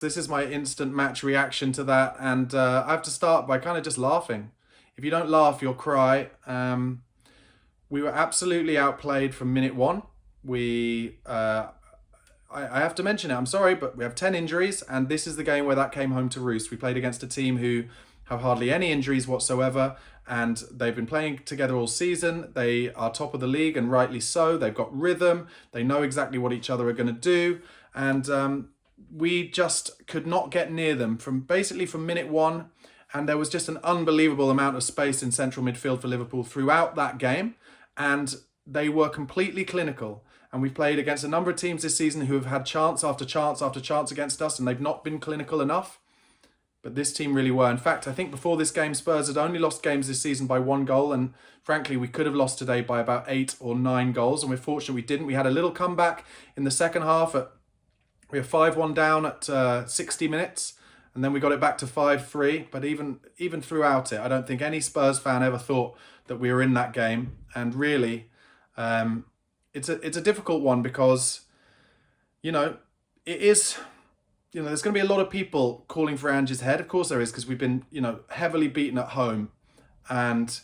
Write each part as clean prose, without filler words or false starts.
This is my instant match reaction to that, and I have to start by kind of just laughing. If you don't laugh, you'll cry. We were absolutely outplayed from minute one. I have to mention it, I'm sorry, but we have 10 injuries, and this is the game where that came home to roost. We played against a team who have hardly any injuries whatsoever, and they've been playing together all season. They are top of the league, and rightly so. They've got rhythm. They know exactly what each other are going to do, and we just could not get near them from minute one. And there was just an unbelievable amount of space in central midfield for Liverpool throughout that game, and they were completely clinical. And we've played against a number of teams this season who have had chance after chance after chance against us, and they've not been clinical enough. But this team really were. In fact, I think before this game, Spurs had only lost games this season by 1 goal. And frankly, we could have lost today by about 8 or 9 goals. And we're fortunate we didn't. We had a little comeback in the second half. We were 5-1 down at 60 minutes. And then we got it back to 5-3. But even throughout it, I don't think any Spurs fan ever thought that we were in that game. And really, it's a difficult one because, it is... there's going to be a lot of people calling for Ange's head. Of course there is, because we've been, heavily beaten at home, and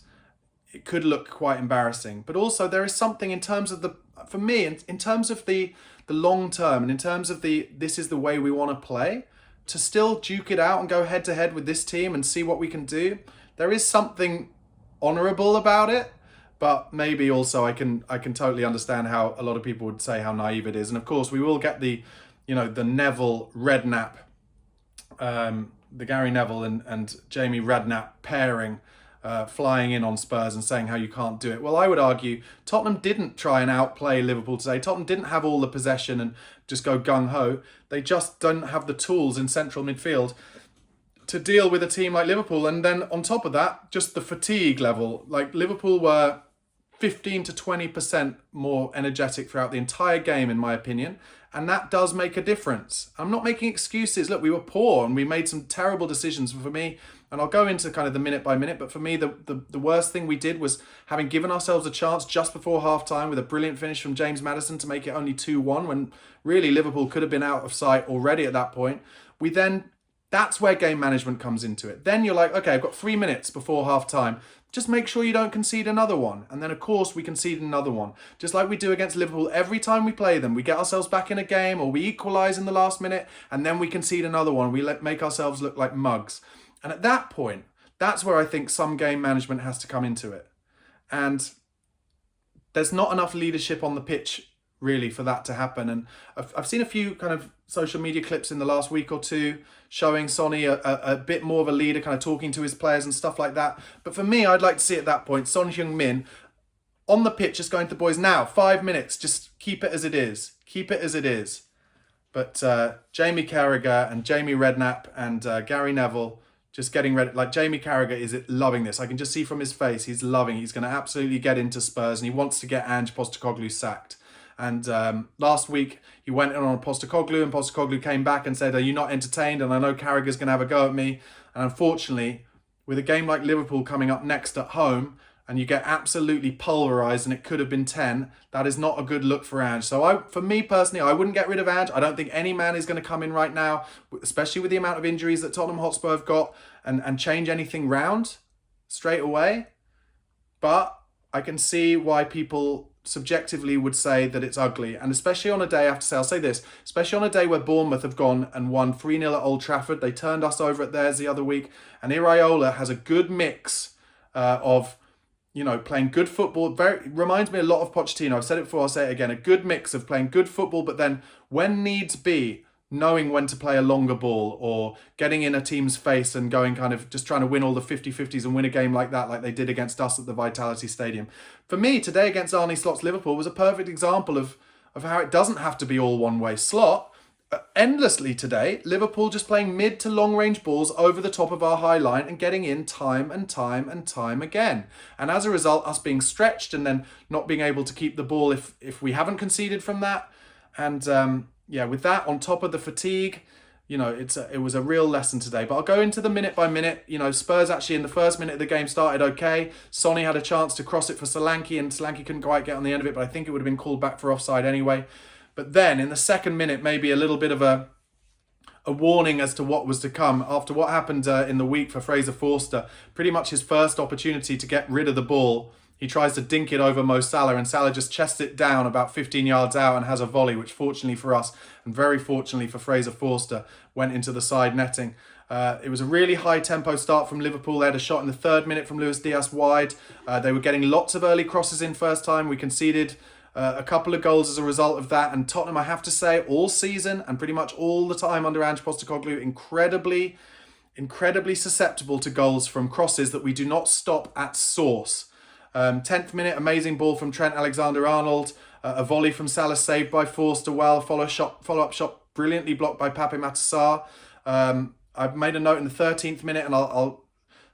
it could look quite embarrassing. But also there is something in terms of for me, in terms of the long term, and in terms of this is the way we want to play, to still duke it out and go head to head with this team and see what we can do. There is something honourable about it. But maybe also I can totally understand how a lot of people would say how naive it is. And of course we will get the Neville Redknapp, the Gary Neville and Jamie Redknapp pairing flying in on Spurs and saying how you can't do it. Well, I would argue Tottenham didn't try and outplay Liverpool today. Tottenham didn't have all the possession and just go gung-ho. They just don't have the tools in central midfield to deal with a team like Liverpool. And then on top of that, just the fatigue level. Like, Liverpool were 15 to 20% more energetic throughout the entire game, in my opinion. And that does make a difference. I'm not making excuses. Look, we were poor and we made some terrible decisions. For me, and I'll go into kind of the minute by minute, but for me, the worst thing we did was having given ourselves a chance just before half-time with a brilliant finish from James Maddison to make it only 2-1, when really Liverpool could have been out of sight already at that point. That's where game management comes into it. Then you're like, okay, I've got 3 minutes before half-time. Just make sure you don't concede another one. And then, of course, we concede another one. Just like we do against Liverpool every time we play them. We get ourselves back in a game, or we equalise in the last minute, and then we concede another one. We make ourselves look like mugs. And at that point, that's where I think some game management has to come into it. And there's not enough leadership on the pitch, really, for that to happen. And I've seen a few kind of social media clips in the last week or two showing Sonny a bit more of a leader, kind of talking to his players and stuff like that. But for me, I'd like to see at that point Son Heung-min on the pitch just going to the boys, now 5 minutes, just keep it as it is. Keep it as it is. But Jamie Carragher and Jamie Redknapp and Gary Neville just getting ready. Like, Jamie Carragher is loving this. I can just see from his face, he's loving. He's going to absolutely get into Spurs, and he wants to get Ange Postecoglou sacked. And last week, he went in on Postecoglou, and Postecoglou came back and said, are you not entertained? And I know Carragher's going to have a go at me. And unfortunately, with a game like Liverpool coming up next at home, and you get absolutely pulverised and it could have been 10, that is not a good look for Ange. So for me personally, I wouldn't get rid of Ange. I don't think any man is going to come in right now, especially with the amount of injuries that Tottenham Hotspur have got, and change anything round straight away. But I can see why people subjectively would say that it's ugly. And especially on a day, I have to say, I'll say this, especially on a day where Bournemouth have gone and won 3-0 at Old Trafford. They turned us over at theirs the other week. And Iraola has a good mix of, playing good football. Reminds me a lot of Pochettino. I've said it before, I'll say it again. A good mix of playing good football, but then when needs be, knowing when to play a longer ball, or getting in a team's face and going kind of just trying to win all the 50-50s and win a game like that, like they did against us at the Vitality Stadium. For me, today against Arne Slot's Liverpool was a perfect example of how it doesn't have to be all one-way. Slot, endlessly today, Liverpool just playing mid to long-range balls over the top of our high line and getting in time and time and time again. And as a result, us being stretched and then not being able to keep the ball if we haven't conceded from that. And with that on top of the fatigue, it was a real lesson today. But I'll go into the minute by minute. Spurs actually in the first minute of the game started okay. Sonny had a chance to cross it for Solanke, and Solanke couldn't quite get on the end of it, but I think it would have been called back for offside anyway. But then in the second minute, maybe a little bit of a a warning as to what was to come after what happened in the week for Fraser Forster. Pretty much his first opportunity to get rid of the ball. He tries to dink it over Mo Salah, and Salah just chests it down about 15 yards out and has a volley, which fortunately for us, and very fortunately for Fraser Forster, went into the side netting. It was a really high-tempo start from Liverpool. They had a shot in the 3rd minute from Luis Diaz wide. They were getting lots of early crosses in first time. We conceded a couple of goals as a result of that. And Tottenham, I have to say, all season and pretty much all the time under Ange Postecoglou, incredibly susceptible to goals from crosses that we do not stop at source. 10th minute, amazing ball from Trent Alexander-Arnold. A volley from Salah saved by Forster well. Follow-up shot brilliantly blocked by Pape Matar Sarr. I've made a note in the 13th minute, and I'll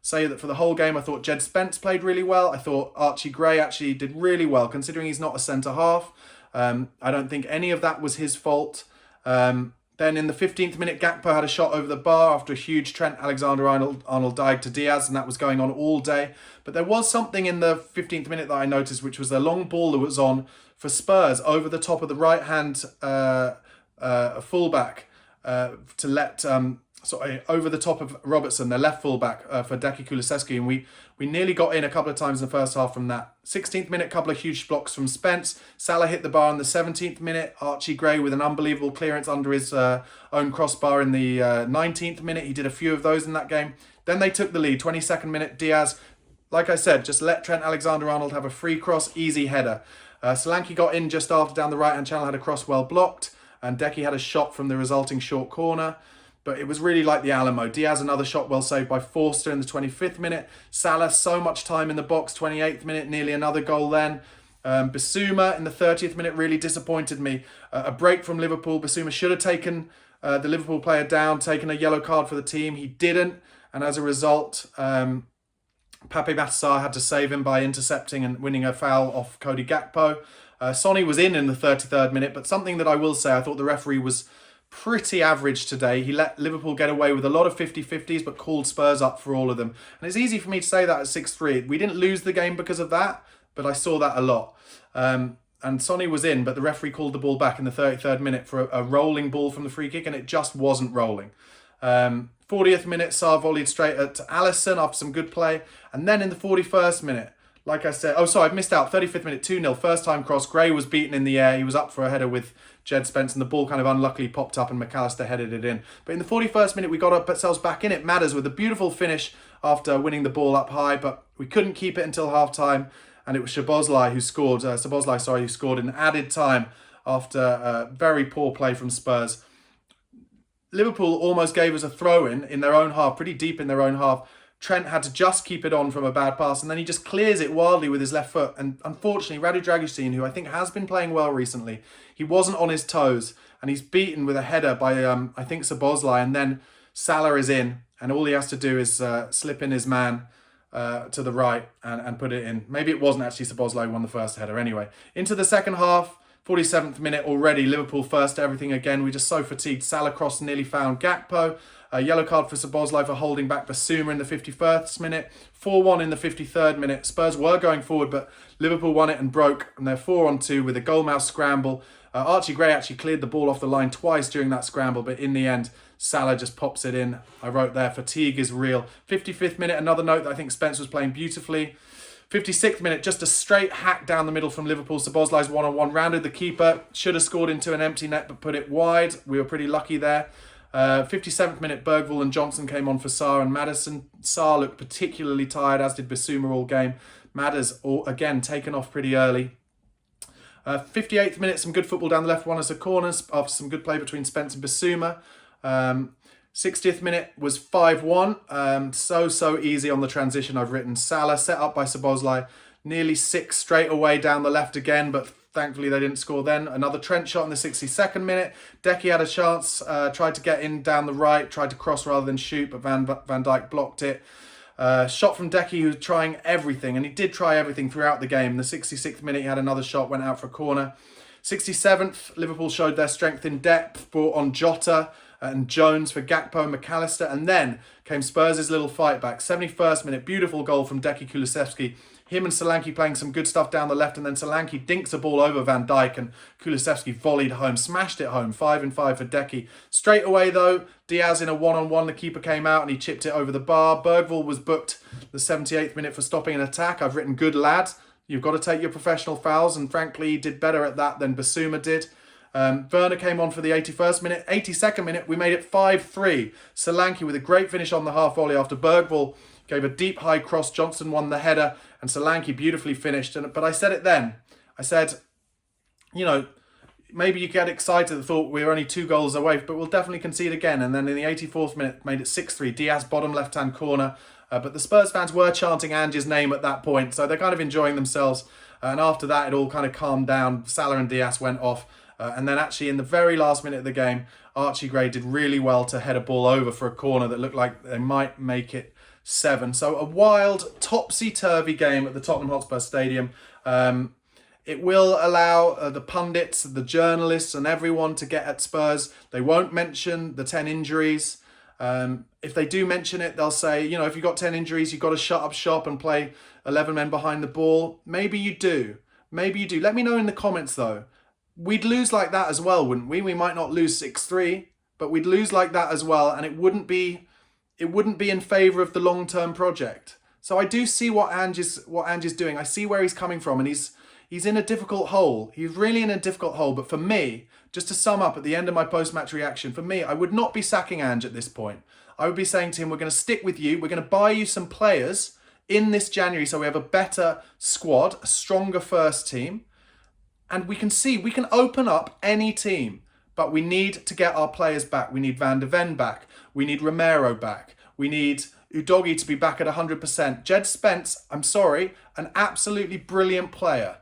say that for the whole game, I thought Jed Spence played really well. I thought Archie Gray actually did really well, considering he's not a centre-half. I don't think any of that was his fault. Then in the 15th minute, Gakpo had a shot over the bar after a huge Trent Alexander-Arnold dive to Diaz, and that was going on all day. But there was something in the 15th minute that I noticed, which was a long ball that was on for Spurs over the top of the right-hand fullback to let... over the top of Robertson, their left fullback for Decky Kulusevski, and we nearly got in a couple of times in the first half from that. 16th minute, couple of huge blocks from Spence. Salah hit the bar in the 17th minute. Archie Gray with an unbelievable clearance under his own crossbar in the 19th minute. He did a few of those in that game. Then they took the lead. 22nd minute, Diaz, like I said, just let Trent Alexander-Arnold have a free cross, easy header. Solanke got in just after down the right-hand channel, had a cross well blocked, and Decky had a shot from the resulting short corner. But it was really like the Alamo. Diaz, another shot well saved by Forster in the 25th minute. Salah, so much time in the box, 28th minute, nearly another goal then. Bissouma in the 30th minute really disappointed me. A break from Liverpool. Bissouma should have taken the Liverpool player down, taken a yellow card for the team. He didn't. And as a result, Pape Matar Sarr had to save him by intercepting and winning a foul off Cody Gakpo. Sonny was in the 33rd minute, but something that I will say, I thought the referee was pretty average today. He let Liverpool get away with a lot of 50-50s, but called Spurs up for all of them. And it's easy for me to say that at 6-3. We didn't lose the game because of that, but I saw that a lot. And Sonny was in, but the referee called the ball back in the 33rd minute for a rolling ball from the free kick, and it just wasn't rolling. 40th minute, Sarr volleyed straight at Alisson after some good play. And then in the 41st minute, like I said, I've missed out. 35th minute, 2-0, first time cross. Gray was beaten in the air. He was up for a header with Jed Spence, and the ball kind of unluckily popped up and McAllister headed it in. But in the 41st minute, we got ourselves back in it. Matters with a beautiful finish after winning the ball up high, but we couldn't keep it until half-time, and it was Szoboszlai who scored in added time after very poor play from Spurs. Liverpool almost gave us a throw-in their own half, pretty deep in their own half. Trent had to just keep it on from a bad pass, and then he just clears it wildly with his left foot. And unfortunately, Radu Dragusin, who I think has been playing well recently, he wasn't on his toes, and he's beaten with a header by, I think, Szoboszlai, and then Salah is in, and all he has to do is slip in his man to the right and put it in. Maybe it wasn't actually Szoboszlai who won the first header. Anyway, into the second half, 47th minute already, Liverpool first to everything again. We're just so fatigued. Salah cross nearly found Gakpo. A yellow card for Szoboszlai for holding back Bissouma in the 51st minute. 4-1 in the 53rd minute. Spurs were going forward, but Liverpool won it and broke. And they're 4-on-2 with a goalmouth scramble. Archie Gray actually cleared the ball off the line twice during that scramble, but in the end, Salah just pops it in. I wrote there, fatigue is real. 55th minute, another note that I think Spence was playing beautifully. 56th minute, just a straight hack down the middle from Liverpool. Szoboszlai's one-on-one, rounded the keeper. Should have scored into an empty net, but put it wide. We were pretty lucky there. 57th minute, Bergvall and Johnson came on for Sarr and Maddison. Sarr looked particularly tired, as did Bissouma all game. Madders, again, taken off pretty early. 58th minute, some good football down the left, one as a corner after some good play between Spence and Bissouma. 60th minute was 5-1. So easy on the transition, I've written. Salah set up by Szoboszlai. Nearly 6 straight away down the left again, but thankfully they didn't score then. Another Trent shot in the 62nd minute. Decky had a chance, tried to get in down the right, tried to cross rather than shoot, but Van Dijk blocked it. Shot from Decky, who was trying everything, and he did try everything throughout the game. In the 66th minute, he had another shot, went out for a corner. 67th, Liverpool showed their strength in depth, brought on Jota and Jones for Gakpo and McAllister, and then came Spurs' little fight back. 71st minute, beautiful goal from Decky Kulusevski. him and Solanke playing some good stuff down the left, and then Solanke dinks a ball over Van Dijk and Kulusevski volleyed home, smashed it home, 5-5 for Decky. Straight away though, Diaz in a one-on-one, the keeper came out and he chipped it over the bar. Bergvall was booked the 78th minute for stopping an attack. I've written good lad. You've got to take your professional fouls, and frankly he did better at that than Basuma did. Werner came on for the 81st minute. 82nd minute, we made it 5-3. Solanke with a great finish on the half volley after Bergvall gave a deep high cross. Johnson won the header and Solanke beautifully finished. But I said it then. I said, you know, maybe you get excited and thought we were only 2 goals away, but we'll definitely concede again. And then in the 84th minute, made it 6-3. Diaz, bottom left-hand corner. But the Spurs fans were chanting Ange's name at that point, so they're kind of enjoying themselves. And after that, it all kind of calmed down. Salah and Diaz went off. And then actually in the very last minute of the game, Archie Gray did really well to head a ball over for a corner that looked like they might make it 7. So a wild, topsy-turvy game at the Tottenham Hotspur Stadium. It will allow the pundits, the journalists and everyone to get at Spurs. They won't mention the 10 injuries. If they do mention it, they'll say, you know, if you've got 10 injuries, you've got to shut up shop and play 11 men behind the ball. Maybe you do. Maybe you do. Let me know in the comments though. We'd lose like that as well, wouldn't we? We might not lose 6-3, but we'd lose like that as well, and it wouldn't be in favour of the long-term project. So I do see what Ange is doing. I see where he's coming from, and he's in a difficult hole. He's really in a difficult hole. But for me, just to sum up at the end of my post-match reaction, for me, I would not be sacking Ange at this point. I would be saying to him, we're going to stick with you. We're going to buy you some players in this January so we have a better squad, a stronger first team. And we can open up any team, but we need to get our players back. We need Van de Ven back. We need Romero back. We need Udogie to be back at 100%. Jed Spence, I'm sorry, an absolutely brilliant player.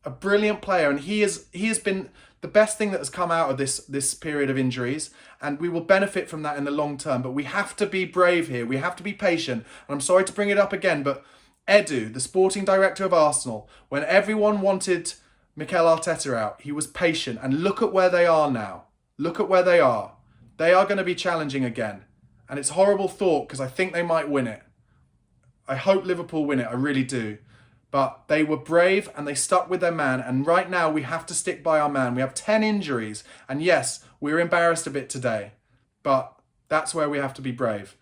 A brilliant player. And he has been the best thing that has come out of this period of injuries. And we will benefit from that in the long term. But we have to be brave here. We have to be patient. And I'm sorry to bring it up again, but Edu, the sporting director of Arsenal, when everyone wanted Mikel Arteta out, he was patient, and look at where they are now. Look at where they are. They are going to be challenging again. And it's a horrible thought because I think they might win it. I hope Liverpool win it, I really do. But they were brave and they stuck with their man, and right now we have to stick by our man. We have 10 injuries, and yes, we're embarrassed a bit today, but that's where we have to be brave.